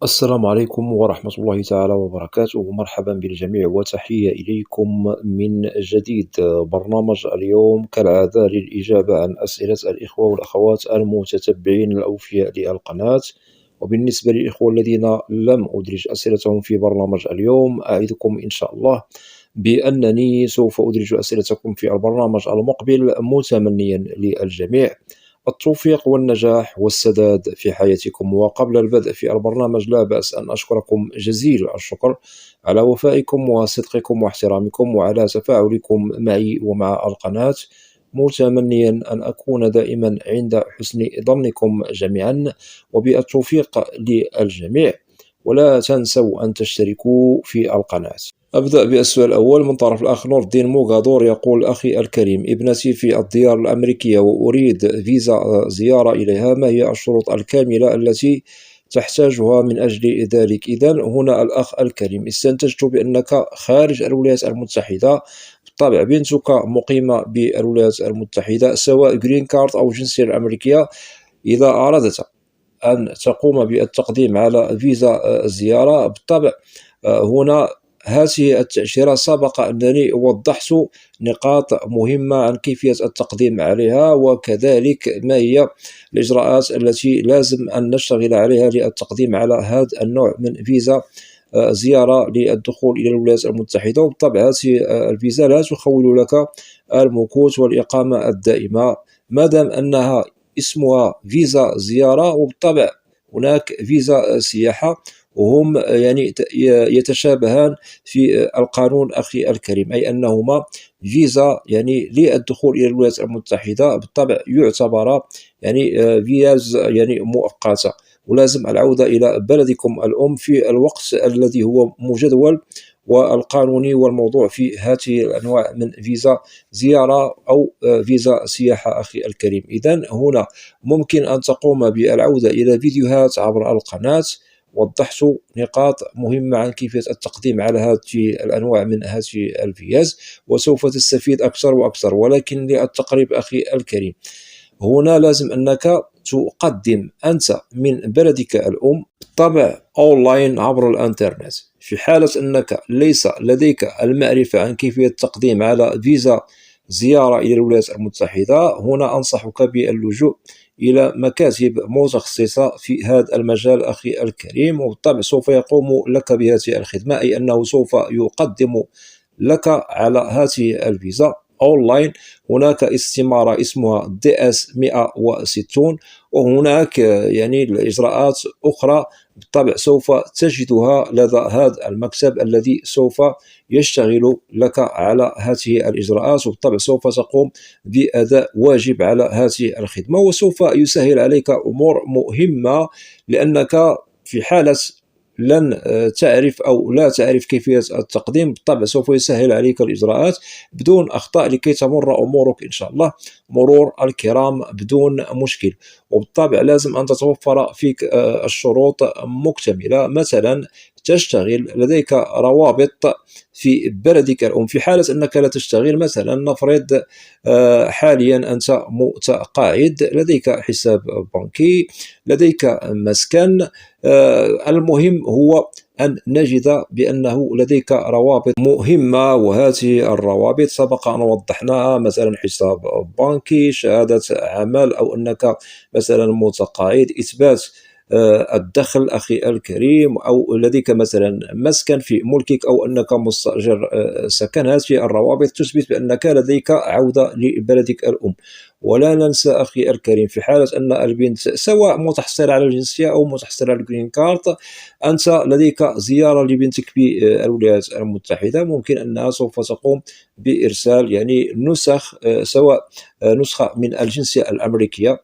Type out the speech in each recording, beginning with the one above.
السلام عليكم ورحمة الله تعالى وبركاته، مرحبا بالجميع وتحية إليكم من جديد. برنامج اليوم كالعادة للإجابة عن أسئلة الإخوة والأخوات المتتبعين الأوفياء للقناة. وبالنسبة للإخوة الذين لم أدرج أسئلتهم في برنامج اليوم، أعدكم إن شاء الله بأنني سوف أدرج أسئلتكم في البرنامج المقبل، متمنيا للجميع التوفيق والنجاح والسداد في حياتكم. وقبل البدء في البرنامج لا بأس أن أشكركم جزيل الشكر على وفائكم وصدقكم واحترامكم وعلى تفاعلكم معي ومع القناة، متمنيا أن أكون دائما عند حسن ظنكم جميعا، وبالتوفيق للجميع. ولا تنسوا أن تشتركوا في القناة. أبدأ بالسؤال الأول من طرف الأخ نور الدين موغادور، يقول: أخي الكريم، ابنتي في الديار الأمريكية وأريد فيزا زيارة إليها، ما هي الشروط الكاملة التي تحتاجها من أجل ذلك؟ إذن هنا الأخ الكريم، استنتجت بأنك خارج الولايات المتحدة، بالطبع بنتك مقيمة بالولايات المتحدة، سواء جرين كارد أو الجنسية الأمريكية. إذا أردت أن تقوم بالتقديم على فيزا الزيارة، بالطبع هنا هذه التأشيرة سبق أنني وضحت نقاط مهمة عن كيفية التقديم عليها، وكذلك ما هي الإجراءات التي لازم أن نشتغل عليها للتقديم على هذا النوع من فيزا زيارة للدخول إلى الولايات المتحدة. وبالطبع هذه الفيزا لا تخول لك المكوث والإقامة الدائمة، ما دام أنها اسمها فيزا زيارة. وبالطبع هناك فيزا سياحة، وهم يعني يتشابهان في القانون أخي الكريم، أي أنهما فيزا يعني للدخول إلى الولايات المتحدة، بالطبع يعتبر يعني فيز يعني مؤقتة، ولازم العودة إلى بلدكم الأم في الوقت الذي هو مجدول والقانوني والموضوع في هذه الأنواع من فيزا زيارة أو فيزا سياحة أخي الكريم. إذن هنا ممكن أن تقوم بالعودة إلى فيديوهات عبر القناة، وضحت نقاط مهمة عن كيفية التقديم على هذه الأنواع من هذه الفيز، وسوف تستفيد أكثر وأكثر. ولكن للتقريب أخي الكريم، هنا لازم أنك تقدم أنت من بلدك الأم بالطبع أونلاين عبر الإنترنت. في حالة أنك ليس لديك المعرفة عن كيفية التقديم على فيزا زيارة إلى الولايات المتحدة، هنا أنصحك باللجوء إلى مكاتب متخصصة في هذا المجال أخي الكريم، وبالطبع سوف يقوم لك بهذه الخدمة، أي أنه سوف يقدم لك على هذه الفيزا أونلاين. هناك استمارة اسمها DS 160، وهناك يعني الإجراءات أخرى بالطبع سوف تجدها لدى هذا المكتب الذي سوف يشتغل لك على هذه الإجراءات، وبالطبع سوف تقوم بأداء واجب على هذه الخدمة، وسوف يسهل عليك أمور مهمة، لأنك في حالة لن تعرف أو لا تعرف كيفية التقديم، بالطبع سوف يسهل عليك الإجراءات بدون أخطاء، لكي تمر أمورك إن شاء الله مرور الكرام بدون مشكل. وبالطبع لازم أن تتوفر فيك الشروط مكتملة، مثلا تشتغل لديك روابط في بلدك الأم. في حالة أنك لا تشتغل، مثلا نفرض حاليا أنت متقاعد، لديك حساب بنكي، لديك مسكن، المهم هو أن نجد بأنه لديك روابط مهمة، وهذه الروابط سبق أن وضحناها، مثلا حساب بنكي، شهادة عمل، أو أنك مثلا متقاعد، إثبات الدخل أخي الكريم، أو لديك مثلا مسكن في ملكك، أو أنك مستأجر سكن. هذه الروابط تثبت بأنك لديك عودة لبلدك الأم. ولا ننسى أخي الكريم، في حالة أن البنت سواء متحصلة على الجنسية أو متحصلة على الجرين كارد، أنت لديك زيارة لبنتك بالولايات المتحدة، ممكن أنها سوف تقوم بإرسال يعني نسخ، سواء نسخة من الجنسية الأمريكية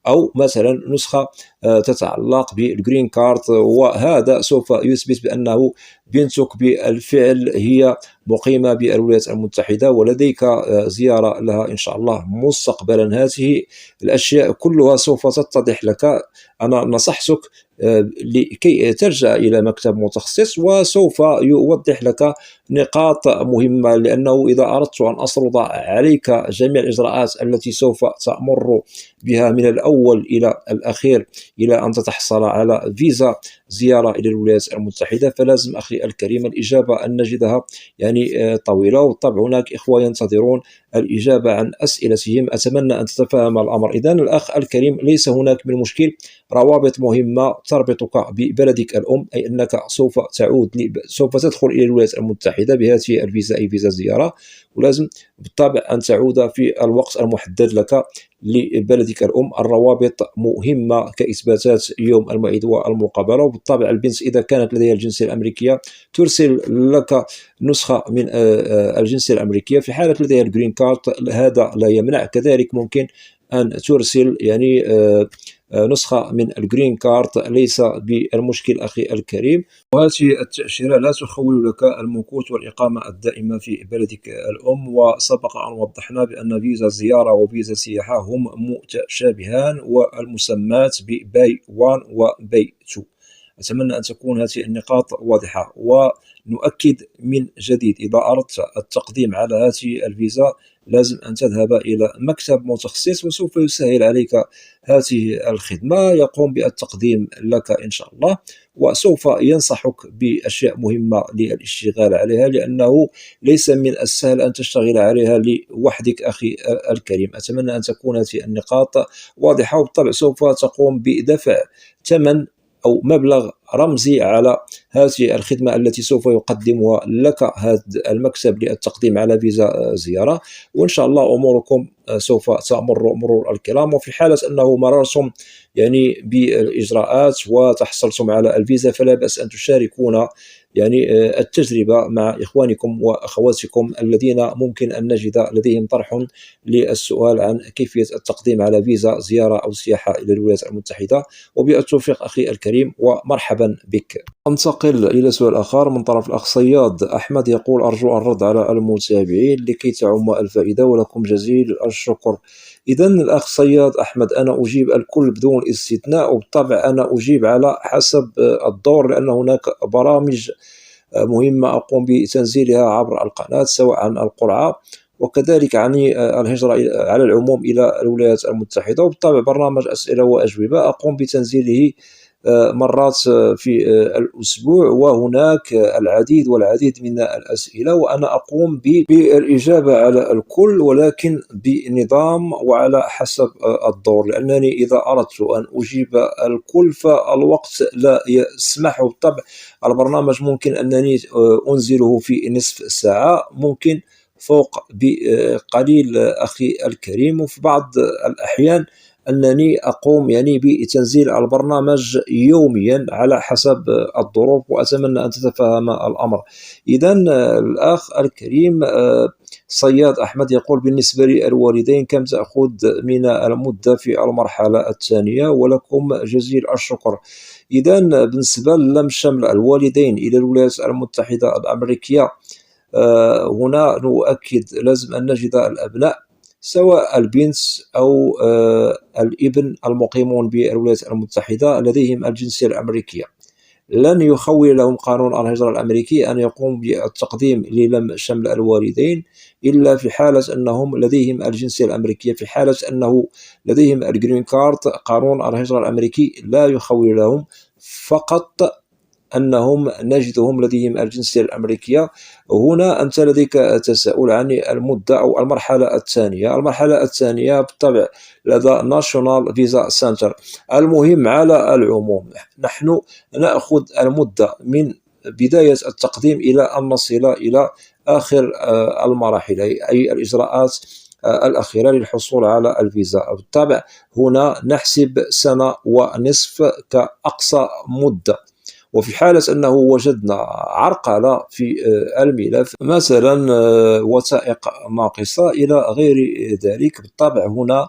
أو مثلا نسخة تتعلق بالجرين كارد، وهذا سوف يثبت بأنه بنتك بالفعل هي مقيمة بالولايات المتحدة ولديك زيارة لها إن شاء الله مستقبلا. هذه الأشياء كلها سوف تتضح لك. أنا نصحتك لكي ترجع إلى مكتب متخصص، وسوف يوضح لك نقاط مهمة، لأنه إذا أردت أن أسرد عليك جميع الإجراءات التي سوف تمر بها من الأول إلى الأخير إلى أن تتحصل على فيزا زيارة إلى الولايات المتحدة، فلازم أخي الكريم الإجابة أن نجدها طويلة، وبالطبع هناك إخوة ينتظرون الإجابة عن أسئلتهم. أتمنى أن تتفهم الأمر. إذن الأخ الكريم، ليس هناك من مشكل، روابط مهمة تربطك ببلدك الأم، أي أنك سوف تدخل إلى الولايات المتحدة بهذه الفيزا، أي فيزا زيارة، ولازم بالطبع أن تعود في الوقت المحدد لك لبلدك الأم. الروابط مهمة كإثباتات يوم الموعد والمقابلة، وبالطبع البنت إذا كانت لديها الجنسية الأمريكية ترسل لك نسخة من الجنسية الأمريكية. في حالة لديها الجرين كارد هذا لا يمنع، كذلك ممكن أن ترسل نسخة من الجرين كارد، ليس بالمشكل أخي الكريم. وهذه التأشيرة لا تخول لك المكوث والإقامة الدائمة في بلدك الأم. وسبق أن وضحنا بأن فيزا زيارة وفيزا سياحة هم متشابهان، والمسمات بباي 1 وباي 2. أتمنى أن تكون هذه النقاط واضحة. ونؤكد من جديد، إذا أردت التقديم على هذه الفيزا لازم أن تذهب إلى مكتب متخصص، وسوف يسهل عليك هذه الخدمة، يقوم بالتقديم لك إن شاء الله، وسوف ينصحك بأشياء مهمة للاشتغال عليها، لأنه ليس من السهل أن تشتغل عليها لوحدك أخي الكريم. أتمنى أن تكون هذه النقاط واضحة. وبالطبع سوف تقوم بدفع ثمن أو مبلغ رمزي على هذه الخدمة التي سوف يقدمها لك هذا المكتب للتقديم على فيزا زيارة. وإن شاء الله أموركم سوف تمر مرور الكرام. وفي حالة أنه مررتم بالإجراءات وتحصلتم على الفيزا، فلا بأس أن تشاركونا التجربة مع إخوانكم وأخواتكم الذين ممكن أن نجد لديهم طرح للسؤال عن كيفية التقديم على فيزا زيارة أو سياحة إلى الولايات المتحدة. وبالتوفيق أخي الكريم، ومرحبا بك. أنتقل إلى سؤال آخر من طرف الأخ صياد أحمد، يقول: أرجو الرد على المتابعين لكي تعم الفائدة، ولكم جزيل الشكر. إذن الأخ صياد أحمد، أنا أجيب الكل بدون استثناء، وبالطبع أنا أجيب على حسب الدور، لأن هناك برامج مهمة أقوم بتنزيلها عبر القناة، سواء عن القرعة وكذلك عن الهجرة على العموم إلى الولايات المتحدة. وبالطبع برنامج أسئلة وأجوبة أقوم بتنزيله مرات في الأسبوع، وهناك العديد والعديد من الأسئلة، وأنا أقوم بالإجابة على الكل، ولكن بنظام وعلى حسب الدور، لأنني إذا أردت أن أجيب الكل فالوقت لا يسمح. بالطبع البرنامج ممكن أنني أنزله في نصف ساعة، ممكن فوق بقليل أخي الكريم، وفي بعض الأحيان أنني أقوم بتنزيل البرنامج يوميا على حسب الظروف، وأتمنى أن تتفهم الأمر. إذن الأخ الكريم صياد أحمد يقول: بالنسبة للوالدين كم تأخذ من المدة في المرحلة الثانية؟ ولكم جزيل الشكر. إذن بالنسبة للم شمل الوالدين إلى الولايات المتحدة الأمريكية، هنا نؤكد لازم أن نجد الأبناء، سواء البنت أو الابن، المقيمون بالولايات المتحدة لديهم الجنسية الأمريكية. لن يخول لهم قانون الهجرة الأمريكي أن يقوم بالتقديم للم شمل الوالدين إلا في حالة أنهم لديهم الجنسية الأمريكية. في حالة أنه لديهم الجرين كارد، قانون الهجرة الأمريكي لا يخول لهم، فقط أنهم نجدهم لديهم الجنسية الأمريكية. هنا أنت لديك تساؤل عن المدة أو المرحلة الثانية. المرحلة الثانية بالطبع لدى ناشونال فيزا سنتر. المهم على العموم نحن نأخذ المدة من بداية التقديم إلى أن نصل إلى آخر المراحل، أي الإجراءات الأخيرة للحصول على الفيزا. بالطبع هنا نحسب سنة ونصف كأقصى مدة. وفي حالة أنه وجدنا عرقلة في الملف، مثلا وثائق ناقصة إلى غير ذلك، بالطبع هنا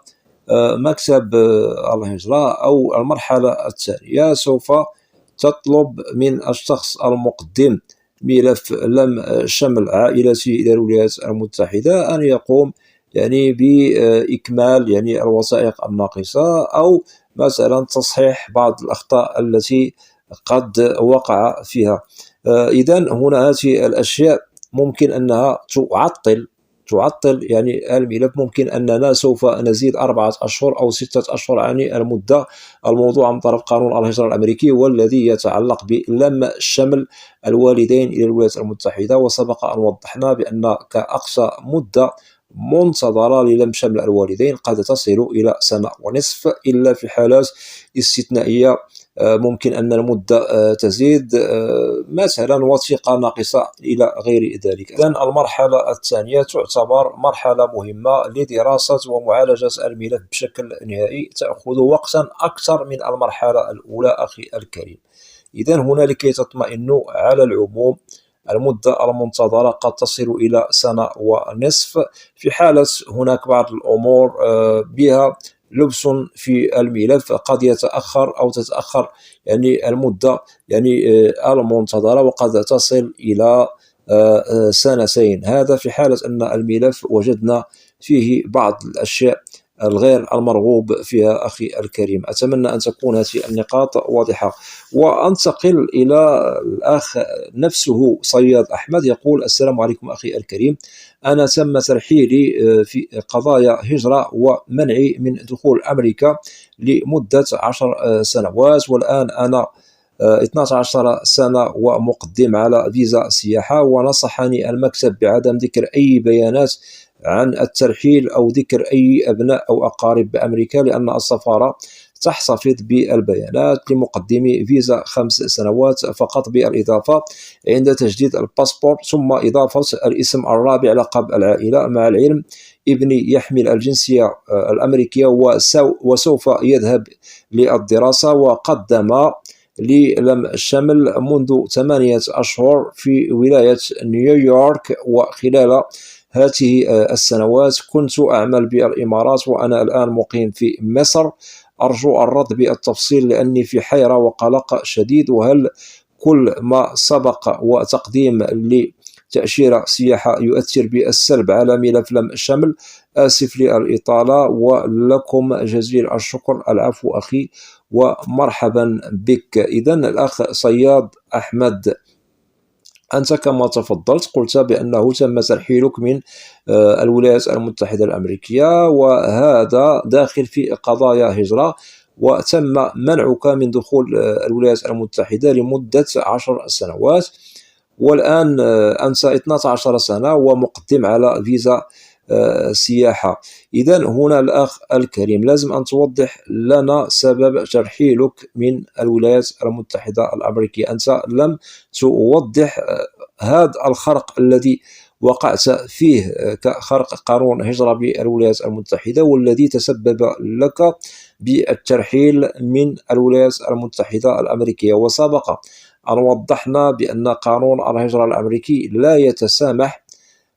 مكتب الهجرة أو المرحلة الثانية سوف تطلب من الشخص المقدم ملف لم شمل عائلته إلى الولايات المتحدة أن يقوم بإكمال الوثائق الناقصة، أو مثلا تصحيح بعض الأخطاء التي قد وقع فيها. إذن هنا هذه الأشياء ممكن أنها تعطل تعطل يعني الملف، ممكن أننا سوف نزيد 4 أشهر أو 6 أشهر عن المدة الموضوعة من طرف قانون الهجرة الأمريكي، والذي يتعلق بلم شمل الوالدين إلى الولايات المتحدة. وسبق أن وضحنا بأن كأقصى مدة منتظرة للم شمل الوالدين قد تصل إلى 1 سنة ونصف، إلا في حالات استثنائية ممكن أن المدة تزيد، مثلا وثيقة ناقصة إلى غير ذلك. إذن المرحلة الثانية تعتبر مرحلة مهمة لدراسة ومعالجة الملف بشكل نهائي، تأخذ وقتا أكثر من المرحلة الأولى أخي الكريم. إذن هنا لكي تطمئنوا على العموم المدة المنتظرة قد تصل إلى 1 سنة ونصف، في حالة هناك بعض الأمور بها لبس في الملف قد يتأخر أو تتأخر يعني المدة يعني المنتظرة، وقد تصل إلى 2 سنين. هذا في حالة أن الملف وجدنا فيه بعض الأشياء الغير المرغوب فيها أخي الكريم. أتمنى أن تكون هذه النقاط واضحة. وأنتقل إلى الأخ نفسه صياد أحمد، يقول: السلام عليكم أخي الكريم، أنا تم ترحيلي في قضايا هجرة ومنعي من دخول أمريكا لمدة 10 سنوات، والآن أنا 12 سنة ومقدم على فيزا سياحة، ونصحني المكتب بعدم ذكر أي بيانات عن الترحيل أو ذكر أي أبناء أو أقارب بأمريكا، لأن السفارة تحتفظ بالبيانات لمقدمي فيزا 5 سنوات فقط، بالإضافة عند تجديد الباسبور، ثم إضافة الاسم الرابع لقب العائلة. مع العلم ابني يحمل الجنسية الأمريكية وسوف يذهب للدراسة، وقدم للم الشمل منذ 8 أشهر في ولاية نيويورك، وخلال هذه السنوات كنت أعمل بالإمارات، وأنا الآن مقيم في مصر. أرجو الرد بالتفصيل لأني في حيرة وقلق شديد، وهل كل ما سبق وتقديم لتأشيرة سياحة يؤثر بالسلب على ملف لم الشمل؟ آسف للإطالة ولكم جزيل الشكر. العفو أخي ومرحبا بك. إذن الأخ صياد أحمد، أنت كما تفضلت قلت بأنه تم ترحيلك من الولايات المتحدة الأمريكية، وهذا داخل في قضايا هجرة، وتم منعك من دخول الولايات المتحدة لمدة 10 سنوات، والآن أنت 12 سنة ومقدم على فيزا سياحة. إذن هنا الأخ الكريم لازم أن توضح لنا سبب ترحيلك من الولايات المتحدة الأمريكية. أنت لم توضح هذا الخرق الذي وقعت فيه كخرق قانون هجرة بالولايات المتحدة، والذي تسبب لك بالترحيل من الولايات المتحدة الأمريكية. وسبق أن وضحنا بأن قانون الهجرة الأمريكي لا يتسامح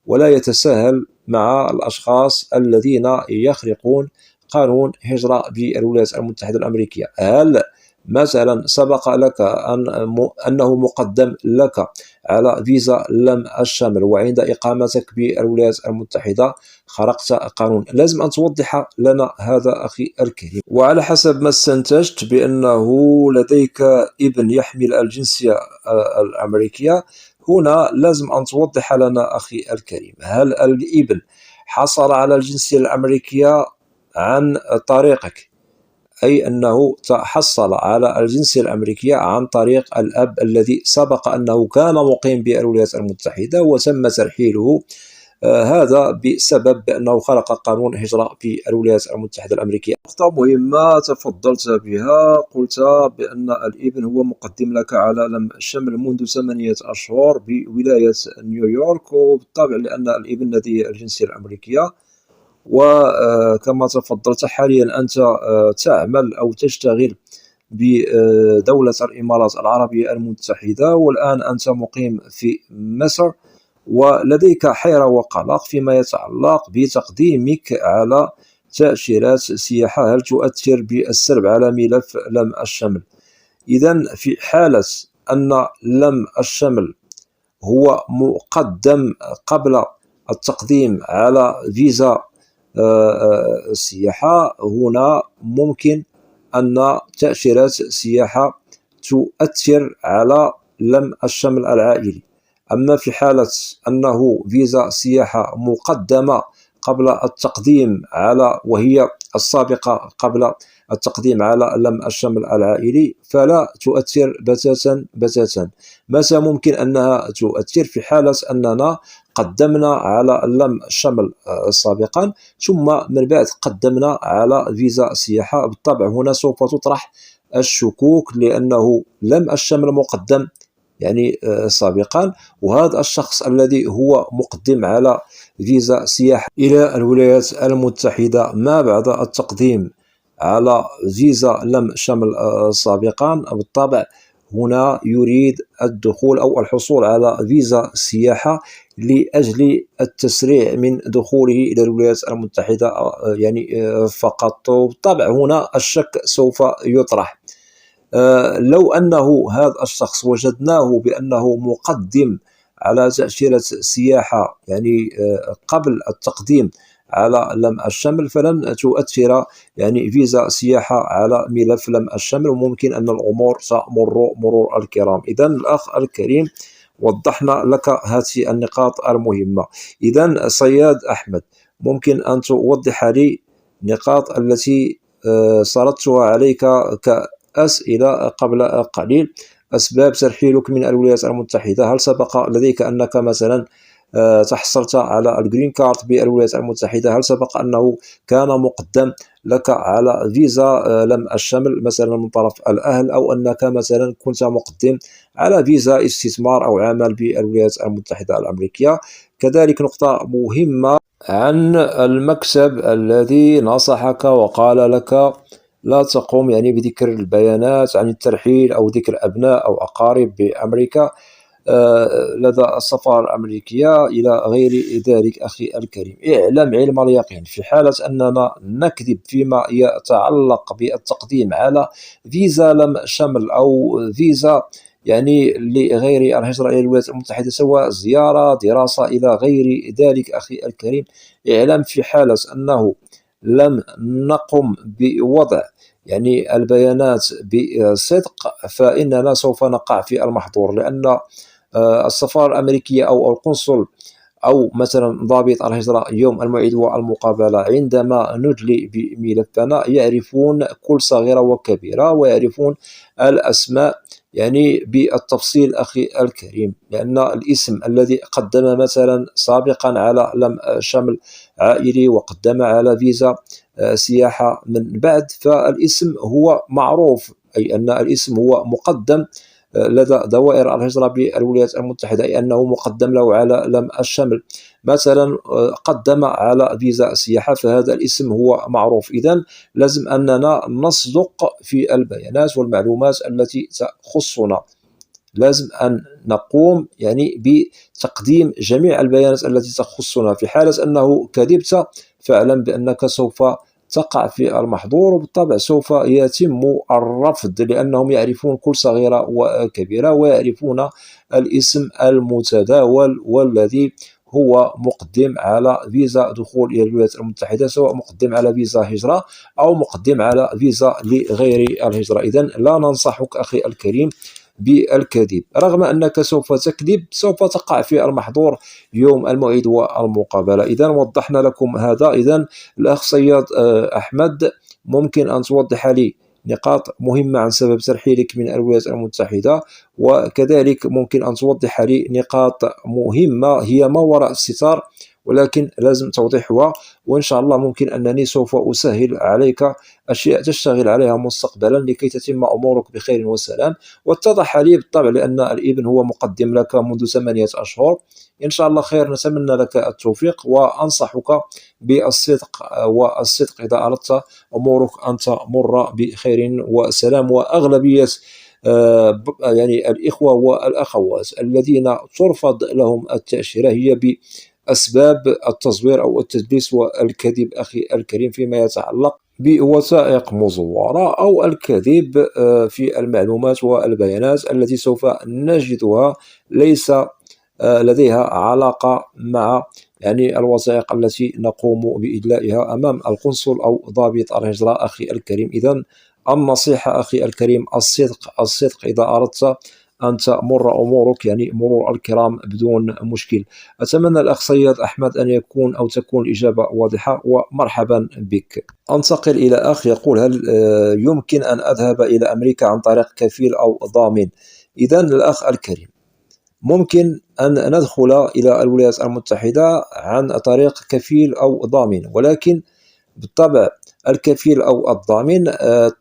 ولا يتساهل مع الأشخاص الذين يخرقون قانون هجرة بالولايات المتحدة الأمريكية. هل مثلا سبق لك أنه مقدم لك على فيزا لم الشمل، وعند إقامتك بالولايات المتحدة خرقت قانون؟ لازم أن توضح لنا هذا أخي الكريم. وعلى حسب ما استنتجت بأنه لديك ابن يحمل الجنسية الأمريكية، هنا لازم أن توضح لنا أخي الكريم، هل الابن حصل على الجنسية الأمريكية عن طريقك، أي أنه تحصل على الجنسية الأمريكية عن طريق الأب الذي سبق أنه كان مقيم بالولايات المتحدة وتم ترحيله، هذا بسبب أنه خلق قانون هجرة في الولايات المتحدة الأمريكية. نقطة مهمة تفضلت بها، قلت بأن الابن هو مقدم لك على لم الشمل منذ 8 أشهر بولاية نيويورك، وبالطبع لأن الابن لديه الجنسية الأمريكية. وكما تفضلت حاليا أنت تعمل أو تشتغل بدولة الإمارات العربية المتحدة، والآن أنت مقيم في مصر، ولديك حيرة وقلق فيما يتعلق بتقديمك على تأشيرات سياحة، هل تؤثر بالسلب على ملف لم الشمل؟ إذن في حالة أن لم الشمل هو مقدم قبل التقديم على فيزا السياحة، هنا ممكن أن تأشيرات السياحة تؤثر على لم الشمل العائلي. أما في حالة أنه فيزا سياحة مقدمة قبل التقديم على، وهي السابقة قبل التقديم على لم الشمل العائلي، فلا تؤثر بتاتا بتاتا. متى ممكن أنها تؤثر؟ في حالة أننا قدمنا على لم الشمل سابقا، ثم من بعد قدمنا على فيزا سياحة. بالطبع هنا سوف تطرح الشكوك، لأنه لم الشمل مقدم سابقا، وهذا الشخص الذي هو مقدم على فيزا سياحة إلى الولايات المتحدة ما بعد التقديم على فيزا لم شمل سابقا، بالطبع هنا يريد الدخول أو الحصول على فيزا سياحة لأجل التسريع من دخوله إلى الولايات المتحدة فقط. بالطبع هنا الشك سوف يطرح. لو أنه هذا الشخص وجدناه بأنه مقدم على تأشيرة سياحة قبل التقديم على لم الشمل، فلن تؤثر فيزا سياحة على ملف لم الشمل، وممكن أن الأمور تمر مرور الكرام. إذا الأخ الكريم وضحنا لك هذه النقاط المهمة. إذا صياد أحمد، ممكن أن توضح لي النقاط التي سردتها عليك كأسئلة قبل قليل؟ أسباب ترحيلك من الولايات المتحدة، هل سبق لديك أنك مثلا تحصلت على الجرين كارد بالولايات المتحدة؟ هل سبق أنه كان مقدم لك على فيزا لم الشمل مثلا من طرف الأهل، أو أنك مثلا كنت مقدم على فيزا استثمار أو عمل بالولايات المتحدة الأمريكية؟ كذلك نقطة مهمة عن المكتب الذي نصحك وقال لك لا تقوم بذكر البيانات عن الترحيل أو ذكر أبناء أو أقارب بأمريكا لدى السفارة الأمريكية إلى غير ذلك. أخي الكريم، اعلم علم اليقين، في حالة أننا نكذب فيما يتعلق بالتقديم على فيزا لم شمل أو فيزا لغير الهجرة إلى الولايات المتحدة، سواء زيارة، دراسة، إلى غير ذلك، أخي الكريم، اعلم في حالة أنه لم نقم بوضع البيانات بصدق، فإننا سوف نقع في المحظور، لأن السفارة الأمريكية أو القنصل أو مثلا ضابط الهجرة يوم الموعد والمقابلة عندما ندلي بملفنا يعرفون كل صغيرة وكبيرة، ويعرفون الأسماء بالتفصيل. أخي الكريم، لأن الاسم الذي قدم مثلا سابقا على لم شمل عائلي وقدم على فيزا سياحة من بعد، فالاسم هو معروف، أي أن الاسم هو مقدم لدى دوائر الهجرة بالولايات المتحدة، أي أنه مقدم له على لم الشمل، مثلا قدم على فيزا سياحة، فهذا الاسم هو معروف. إذن لازم أننا نصدق في البيانات والمعلومات التي تخصنا، لازم أن نقوم بتقديم جميع البيانات التي تخصنا. في حالة أنه كذبت فاعلم بأنك سوف تقع في المحظور، وبالطبع سوف يتم الرفض، لأنهم يعرفون كل صغيرة وكبيرة، ويعرفون الاسم المتداول والذي هو مقدم على فيزا دخول إلى الولايات المتحدة، سواء مقدم على فيزا هجرة أو مقدم على فيزا لغير الهجرة. إذن لا ننصحك أخي الكريم بالكذب، رغم أنك سوف تكذب سوف تقع في المحظور يوم الموعد والمقابلة. إذن وضحنا لكم هذا. إذن الأخ صياد أحمد، ممكن أن توضح لي نقاط مهمة عن سبب ترحيلك من الولايات المتحدة، وكذلك ممكن أن توضح لي نقاط مهمة هي ما وراء الستار ولكن لازم توضيحها، وإن شاء الله ممكن أنني سوف أسهل عليك أشياء تشتغل عليها مستقبلا لكي تتم أمورك بخير وسلام. واتضح لي بالطبع لأن الابن هو مقدم لك منذ 8 أشهر، إن شاء الله خير، نتمنى لك التوفيق، وأنصحك بالصدق، والصدق إذا أردت أمورك أن تمر بخير وسلام. وأغلبية الإخوة والأخوات الذين ترفض لهم التأشيرة هي بأسباب التزوير أو التدليس والكذب أخي الكريم، فيما يتعلق بوثائق مزورة أو الكذب في المعلومات والبيانات التي سوف نجدها ليس لديها علاقة مع الوثائق التي نقوم بإدلائها أمام القنصل أو ضابط الهجرة أخي الكريم. إذن النصيحة أخي الكريم الصدق، الصدق إذا أردت أن تمر أمورك يعني مرور الكرام بدون مشكل. أتمنى الأخ سيد أحمد أن يكون أو تكون الإجابة واضحة، ومرحبا بك. أنتقل إلى أخ يقول: هل يمكن أن أذهب إلى أمريكا عن طريق كفيل أو ضامن؟ إذن الأخ الكريم، ممكن أن ندخل إلى الولايات المتحدة عن طريق كفيل أو ضامن، ولكن بالطبع الكفيل أو الضامن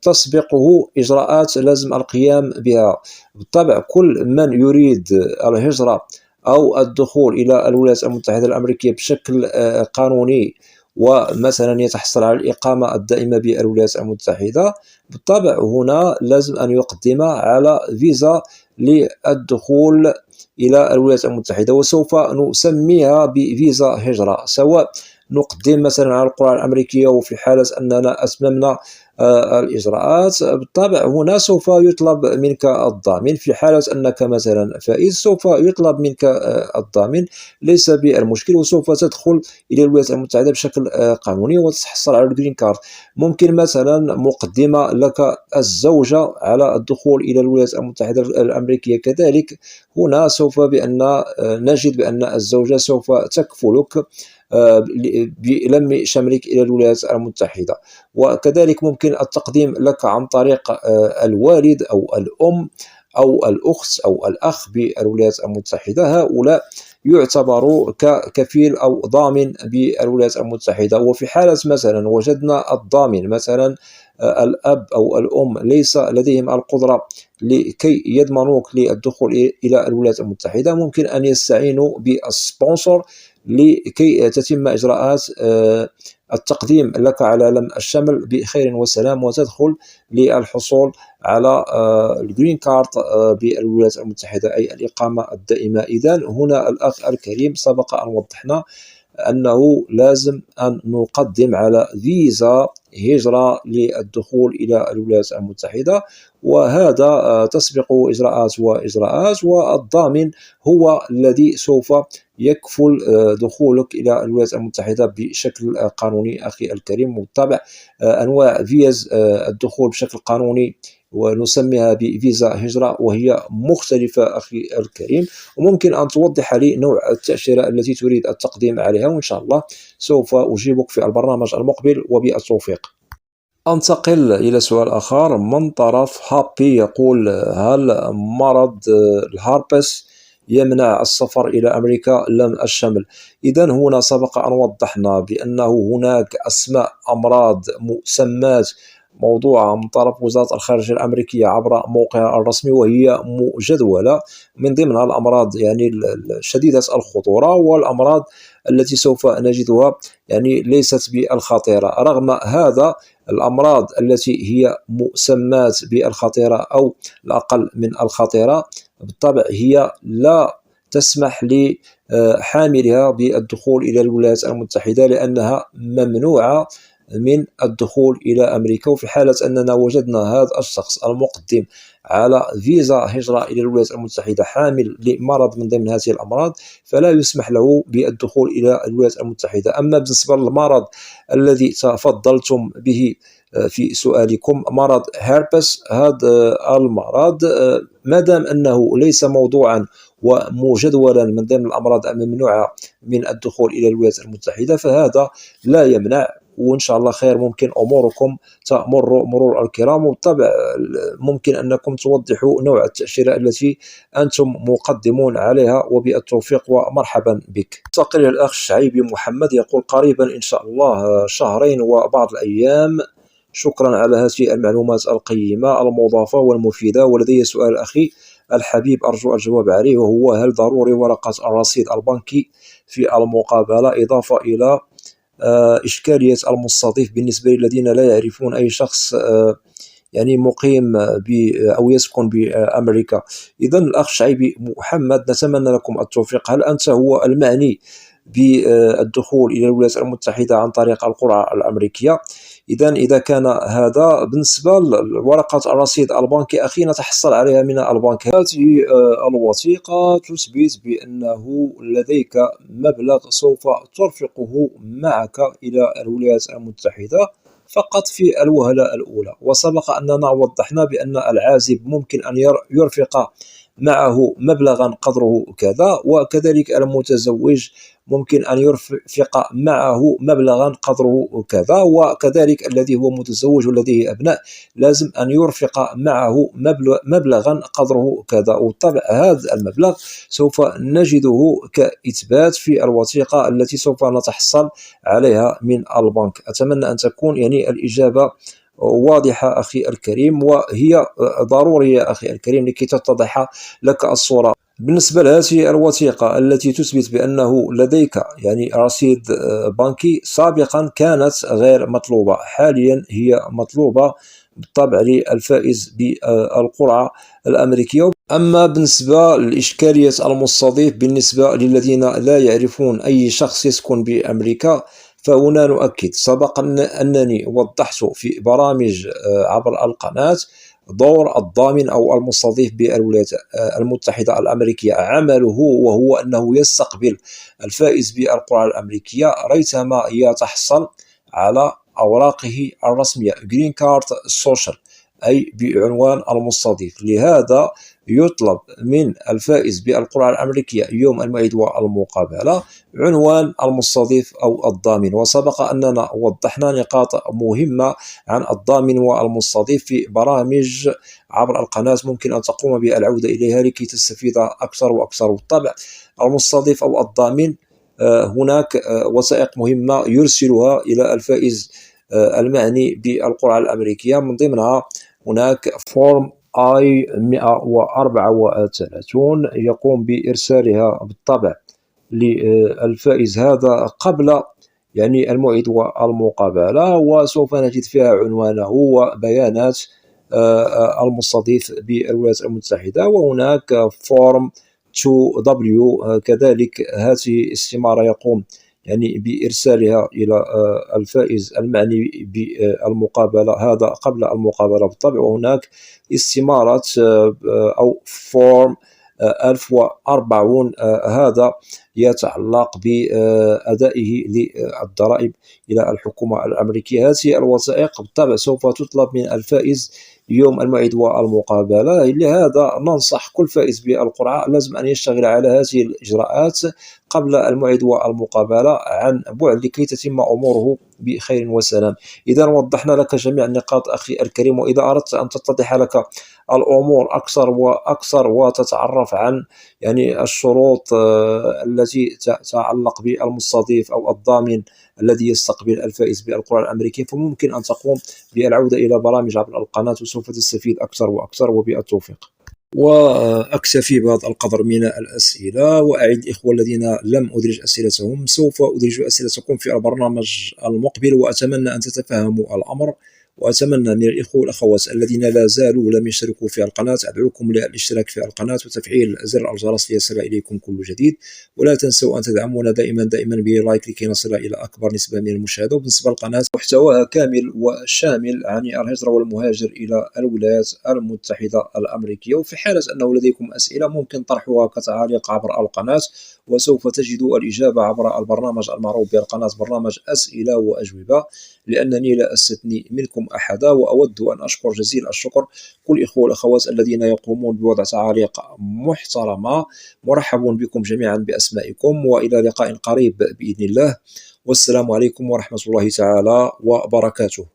تسبقه إجراءات لازم القيام بها. بالطبع كل من يريد الهجرة أو الدخول إلى الولايات المتحدة الأمريكية بشكل قانوني، ومثلا يتحصل على الإقامة الدائمة بالولايات المتحدة، بالطبع هنا لازم أن يقدم على فيزا للدخول إلى الولايات المتحدة، وسوف نسميها بفيزا هجرة، سواء نقدم مثلا على القرعة الأمريكية وفي حالة أننا أتممنا الإجراءات، بالطبع هنا سوف يطلب منك الضامن. في حالة أنك مثلا فائز سوف يطلب منك الضامن، ليس بالمشكل، وسوف تدخل إلى الولايات المتحدة بشكل قانوني وتحصل على الجرين كارد. ممكن مثلا مقدمة لك الزوجة على الدخول إلى الولايات المتحدة الأمريكية كذلك، هنا سوف نجد بأن الزوجة سوف تكفلك بلم شملك إلى الولايات المتحدة. وكذلك ممكن التقديم لك عن طريق الوالد أو الأم أو الأخت أو الأخ بالولايات المتحدة، هؤلاء يعتبروا ككفيل أو ضامن بالولايات المتحدة. وفي حالة مثلا وجدنا الضامن مثلا الأب أو الأم ليس لديهم القدرة لكي يضمنوك للدخول إلى الولايات المتحدة، ممكن أن يستعينوا بالسبونسر لكي تتم إجراءات التقديم لك على لم الشمل بخير وسلام، وتدخل للحصول على الجرين كارد بالولايات المتحدة، أي الإقامة الدائمة. إذن هنا الأخ الكريم سبق أن وضحنا أنه لازم أن نقدم على فيزا هجرة للدخول إلى الولايات المتحدة، وهذا تسبق إجراءات، والضامن هو الذي سوف يكفل دخولك إلى الولايات المتحدة بشكل قانوني. أخي الكريم، بالطبع أنواع فيز الدخول بشكل قانوني ونسميها بفيزا هجرة، وهي مختلفة أخي الكريم، وممكن أن توضح لي نوع التأشيرة التي تريد التقديم عليها، وإن شاء الله سوف أجيبك في البرنامج المقبل وبالتوفيق. أنتقل إلى سؤال آخر من طرف هابي يقول: هل مرض الهاربس يمنع السفر إلى أمريكا لم الشمل؟ إذن هنا سبق أن وضحنا بأنه هناك أسماء أمراض مسمات موضوعة من طرف وزارة الخارجية الأمريكية عبر موقعها الرسمي، وهي مجدولة، من ضمنها الأمراض يعني شديدة الخطورة، والأمراض التي سوف نجدها يعني ليست بالخطيرة. رغم هذا الأمراض التي هي مسمات بالخطيرة أو الأقل من الخطيرة، بالطبع هي لا تسمح لحاملها بالدخول إلى الولايات المتحدة، لأنها ممنوعة من الدخول إلى أمريكا. وفي حالة أننا وجدنا هذا الشخص المقدم على فيزا هجرة إلى الولايات المتحدة حامل لمرض من ضمن هذه الأمراض، فلا يسمح له بالدخول إلى الولايات المتحدة. أما بالنسبة للمرض الذي تفضلتم به في سؤالكم، مرض هيربس، هذا المرض ما دام أنه ليس موضوعا ومجدولا من ضمن الأمراض الممنوعة من الدخول إلى الولايات المتحدة، فهذا لا يمنع، وإن شاء الله خير. ممكن أموركم تمر مرور الكرام، وبالطبع ممكن أنكم توضحوا نوع التأشيرة التي أنتم مقدمون عليها، وبالتوفيق ومرحبا بك. انتقل الأخ شعيبي محمد يقول: قريبا إن شاء الله، شهرين وبعض الأيام. شكرا على هذه المعلومات القيمة المضافة والمفيدة. ولدي سؤال أخي الحبيب أرجو الجواب عليه، وهو: هل ضروري ورقة الرصيد البنكي في المقابلة، إضافة إلى إشكالية المستضيف بالنسبة للذين لا يعرفون أي شخص يعني مقيم أو يسكن بأمريكا؟ إذن الأخ شعيبي محمد، نتمنى لكم التوفيق. هل أنت هو المعني بالدخول إلى الولايات المتحدة عن طريق القرعة الأمريكية؟ إذا كان هذا بالنسبة لورقة الرصيد البنكي أخي، نتحصل عليها من البنك. هذه الوثيقة تثبت بأنه لديك مبلغ سوف ترفقه معك إلى الولايات المتحدة فقط في الوهلة الأولى. وسبق أننا وضحنا بأن العازب ممكن أن يرفق معه مبلغا قدره كذا، وكذلك المتزوج ممكن أن يرفق معه مبلغا قدره كذا، وكذلك الذي هو متزوج ولديه أبناء لازم أن يرفق معه مبلغا قدره كذا. وبالطبع هذا المبلغ سوف نجده كإثبات في الوثيقة التي سوف نتحصل عليها من البنك. أتمنى أن تكون يعني الإجابة واضحة أخي الكريم، وهي ضرورية أخي الكريم لكي تتضح لك الصورة. بالنسبة لهذه الوثيقة التي تثبت بأنه لديك يعني رصيد بنكي، سابقا كانت غير مطلوبة، حاليا هي مطلوبة بالطبع للفائز بالقرعة الأمريكية. أما بالنسبة لإشكالية المستضيف بالنسبة للذين لا يعرفون أي شخص يسكن بأمريكا، فهنا نؤكد سبق أنني وضحت في برامج عبر القناة دور الضامن أو المستضيف بالولايات المتحدة الأمريكية. عمله وهو أنه يستقبل الفائز بالقرعة الأمريكية ريثما يتحصل على أوراقه الرسمية جرين كارد سوشيال، أي بعنوان المستضيف. لهذا يطلب من الفائز بالقرعة الأمريكية يوم الموعد والمقابلة عنوان المستضيف أو الضامن. وسبق أننا وضحنا نقاط مهمة عن الضامن والمستضيف في برامج عبر القناة، ممكن أن تقوم بالعودة إليها لكي تستفيد أكثر وأكثر. بالطبع المستضيف أو الضامن هناك وثائق مهمة يرسلها إلى الفائز المعني بالقرعة الأمريكية، من ضمنها هناك فورم I 134 يقوم بإرسالها بالطبع للفائز هذا قبل يعني الموعد والمقابلة، وسوف نجد فيها عنوانه وبيانات المستضيف بالولايات المتحدة. وهناك فورم 2W كذلك، هذه استمارة يقوم يعني بإرسالها إلى الفائز المعني بالمقابلة، هذا قبل المقابلة بالطبع. وهناك استمارة أو فورم 1040، هذا يتعلق بأدائه للضرائب إلى الحكومة الأمريكية. هذه الوثائق بالطبع سوف تطلب من الفائز يوم الموعد والمقابلة. لهذا ننصح كل فائز بالقرعة لازم أن يشتغل على هذه الإجراءات قبل الموعد والمقابلة عن بعد لكي تتم أموره بخير وسلام. إذا وضحنا لك جميع النقاط أخي الكريم، وإذا أردت أن تتضح لك الأمور أكثر وأكثر وتتعرف عن يعني الشروط التي تتعلق بالمستضيف أو الضامن الذي يستقبل الفائز بالقرعة الأمريكية، فممكن أن تقوم بالعودة إلى برامج عبر القناة وسوف تستفيد أكثر وأكثر وبالتوفيق. وأكتفي بهذا القدر من الأسئلة، وأعد الإخوة الذين لم أدرج أسئلتهم سوف أدرج أسئلتكم في البرنامج المقبل، وأتمنى أن تتفهموا الأمر. وأتمنى من الإخوة والأخوات الذين لا زالوا لم يشتركوا في القناة أدعوكم للاشتراك في القناة وتفعيل زر الجرس ليصل إليكم كل جديد. ولا تنسوا أن تدعمونا دائما بلايك لكي نصل إلى أكبر نسبة من المشاهدة. وبالنسبة للقناة محتواها كامل وشامل عن الهجرة والمهاجر إلى الولايات المتحدة الأمريكية. وفي حالة أنه لديكم أسئلة ممكن طرحها كتعليق عبر القناة، وسوف تجدوا الإجابة عبر البرنامج المعروف بالقناة برنامج أسئلة وأجوبة، لأنني لا أستثني منكم أحدا. وأود أن أشكر جزيل الشكر كل الإخوة والأخوات الذين يقومون بوضع تعاليق محترمة. مرحب بكم جميعا بأسمائكم، وإلى لقاء قريب بإذن الله، والسلام عليكم ورحمة الله تعالى وبركاته.